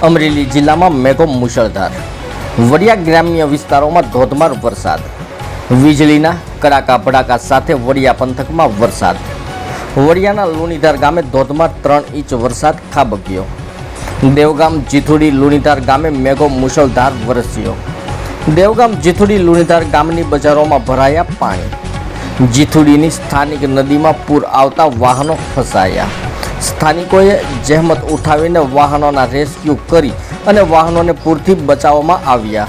અમરેલી જિલ્લામાં મેઘો મુશળધાર, વડિયા ગ્રામ્ય વિસ્તારોમાં ધોધમાર વરસાદ, વીજળીના કડાકા ભડાકા સાથે વડિયા પંથકમાં વરસાદ. વડિયાના લુણીધાર ગામે ધોધમાર 3 ઇંચ વરસાદ ખાબક્યો. દેવગામ જીથુડી લુણીધાર ગામે મેઘો મુશળધાર વરસ્યો. દેવગામ જીથુડી લુણીધાર ગામની બજારોમાં ભરાયા પાણી. જીથુડીની સ્થાનિક નદીમાં પૂર આવતા વાહનો ફસાયા. સ્થાનિકોએ જહેમત ઉઠાવીને વાહનોના રેસ્ક્યુ કરી અને વાહનોને પૂરથી બચાવવામાં આવ્યા.